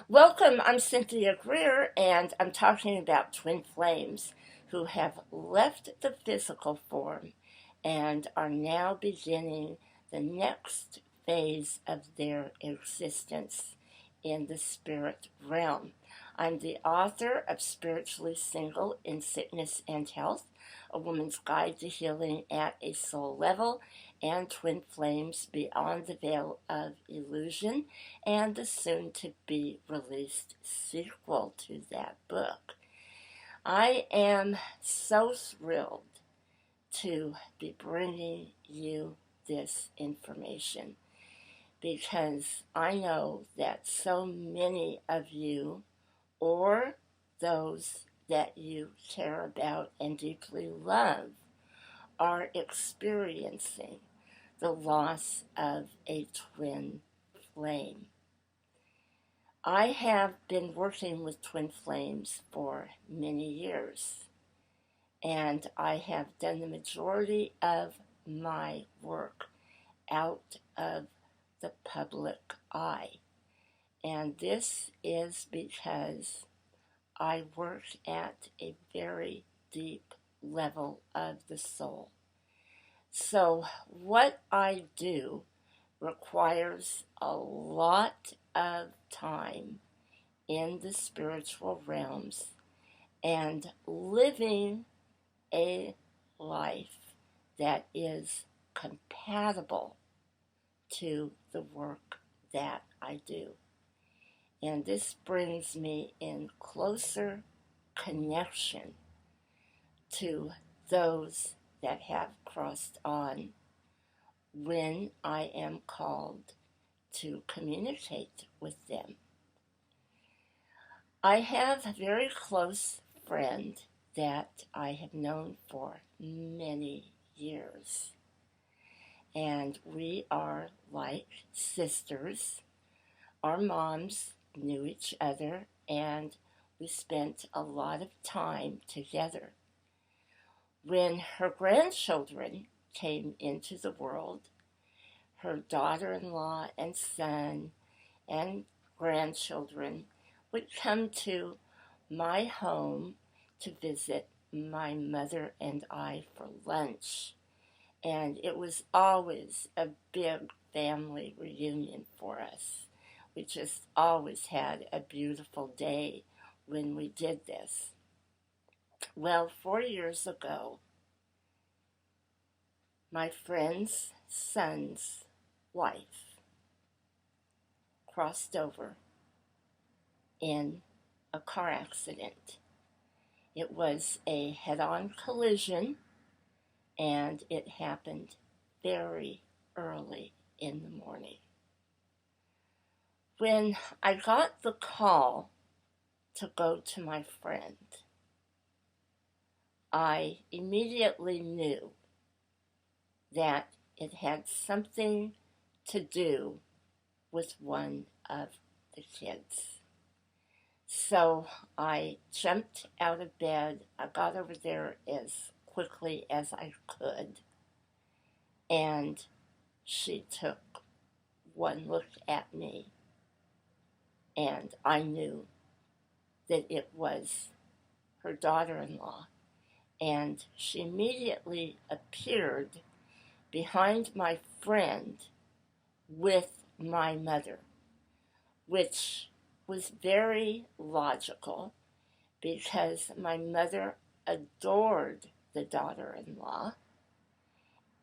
Welcome, I'm Cynthia Greer, and I'm talking about twin flames who have left the physical form and are now beginning the next phase of their existence in the spirit realm. I'm the author of Spiritually Single in Sickness and Health, A Woman's Guide to Healing at a Soul Level, and Twin Flames Beyond the Veil of Illusion, and the soon to be released sequel to that book. I am so thrilled to be bringing you this information because I know that so many of you, or those that you care about and deeply love, are experiencing the loss of a twin flame. I have been working with twin flames for many years, and I have done the majority of my work out of the public eye. And this is because I work at a very deep level of the soul. So, what I do requires a lot of time in the spiritual realms and living a life that is compatible to the work that I do. And this brings me in closer connection to those that have crossed on when I am called to communicate with them. I have a very close friend that I have known for many years, and we are like sisters. Our moms knew each other, and we spent a lot of time together. When her grandchildren came into the world, her daughter-in-law and son and grandchildren would come to my home to visit my mother and I for lunch. And it was always a big family reunion for us. We just always had a beautiful day when we did this. Well, 4 years ago, my friend's son's wife crossed over in a car accident. It was a head-on collision, and it happened very early in the morning. When I got the call to go to my friend, I immediately knew that it had something to do with one of the kids. So I jumped out of bed. I got over there as quickly as I could, and she took one look at me, and I knew that it was her daughter-in-law, and she immediately appeared behind my friend with my mother, which was very logical because my mother adored the daughter-in-law,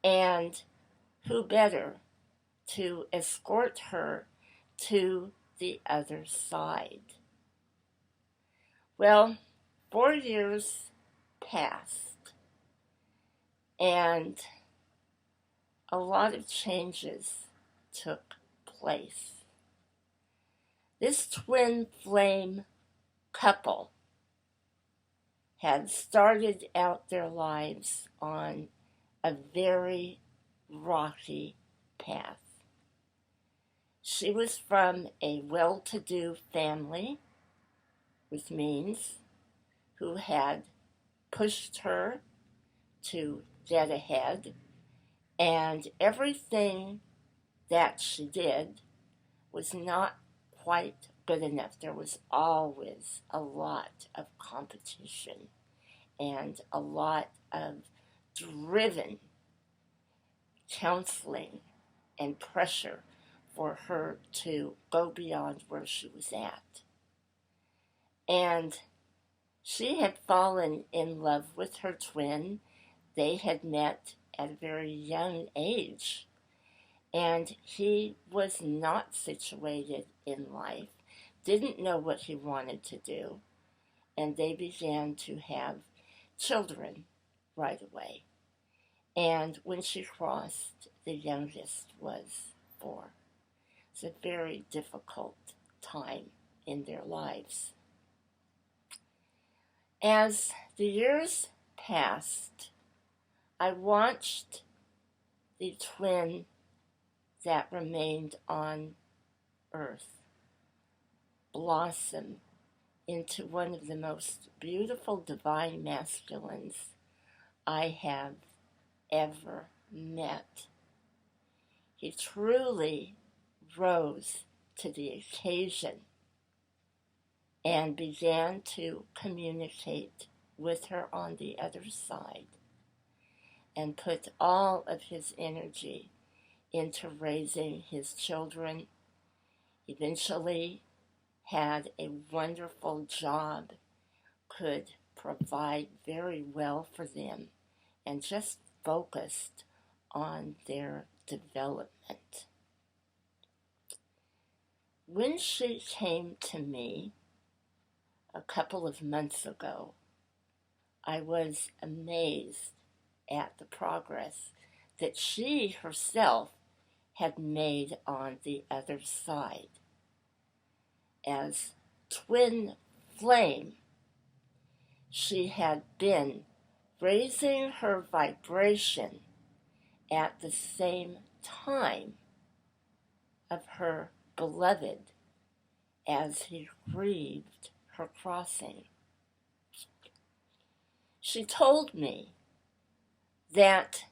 and who better to escort her to the other side. Well, 4 years passed, and a lot of changes took place. This twin flame couple had started out their lives on a very rocky path. She was from a well-to-do family with means who had pushed her to get ahead, and everything that she did was not quite good enough. There was always a lot of competition and a lot of driven counseling and pressure for her to go beyond where she was at. And she had fallen in love with her twin. They had met at a very young age, and he was not situated in life, didn't know what he wanted to do, and they began to have children right away. And when she crossed, the youngest was 4. It's a very difficult time in their lives. As the years passed, I watched the twin that remained on Earth blossom into one of the most beautiful divine masculines I have ever met. He truly rose to the occasion and began to communicate with her on the other side and put all of his energy into raising his children. Eventually had a wonderful job, could provide very well for them, and just focused on their development. When she came to me a couple of months ago, I was amazed at the progress that she herself had made on the other side. As twin flame, she had been raising her vibration at the same time of her beloved as he grieved her crossing. She told me that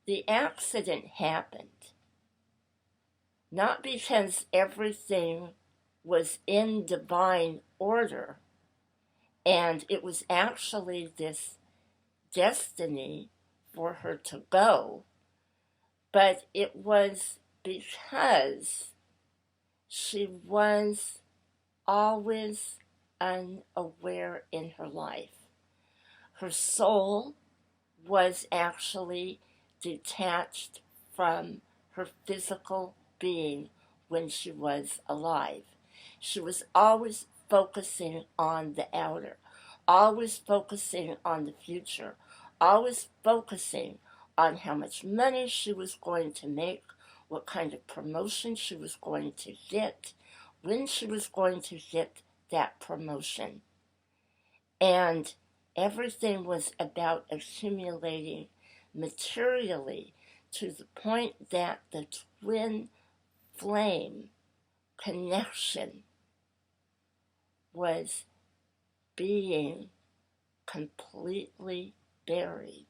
the accident happened not because everything was in divine order and it was actually this destiny for her to go, but it was because she was always unaware in her life. Her soul was actually detached from her physical being when she was alive. She was always focusing on the outer, always focusing on the future, always focusing on how much money she was going to make, what kind of promotion she was going to get, when she was going to get that promotion. And everything was about accumulating materially to the point that the twin flame connection was being completely buried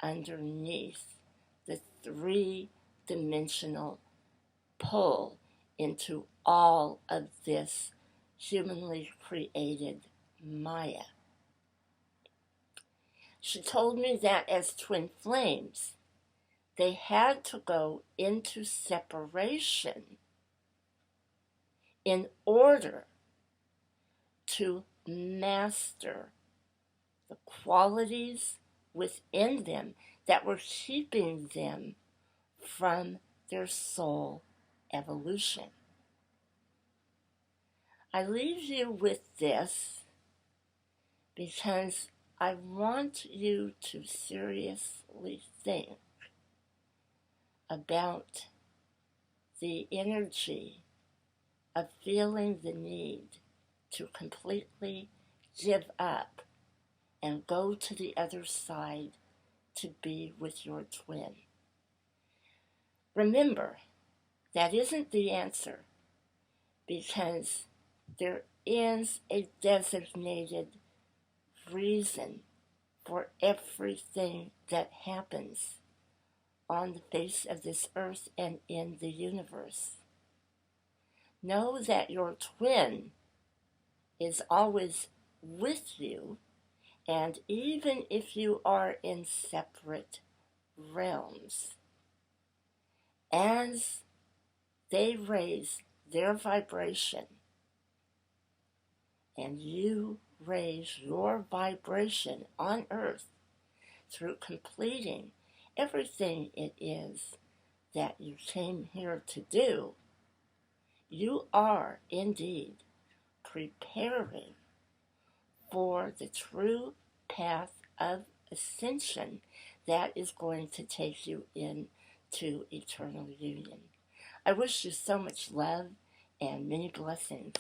underneath the 3-dimensional pull into all of this humanly created Maya. She told me that as twin flames, they had to go into separation in order to master the qualities within them that were keeping them from their soul evolution. I leave you with this because I want you to seriously think about the energy of feeling the need to completely give up and go to the other side to be with your twin. Remember, that isn't the answer, because there is a designated reason for everything that happens on the face of this earth and in the universe. Know that your twin is always with you, and even if you are in separate realms, as they raise their vibration and you raise your vibration on earth through completing everything it is that you came here to do, you are indeed preparing for the true path of ascension that is going to take you into eternal union. I wish you so much love and many blessings.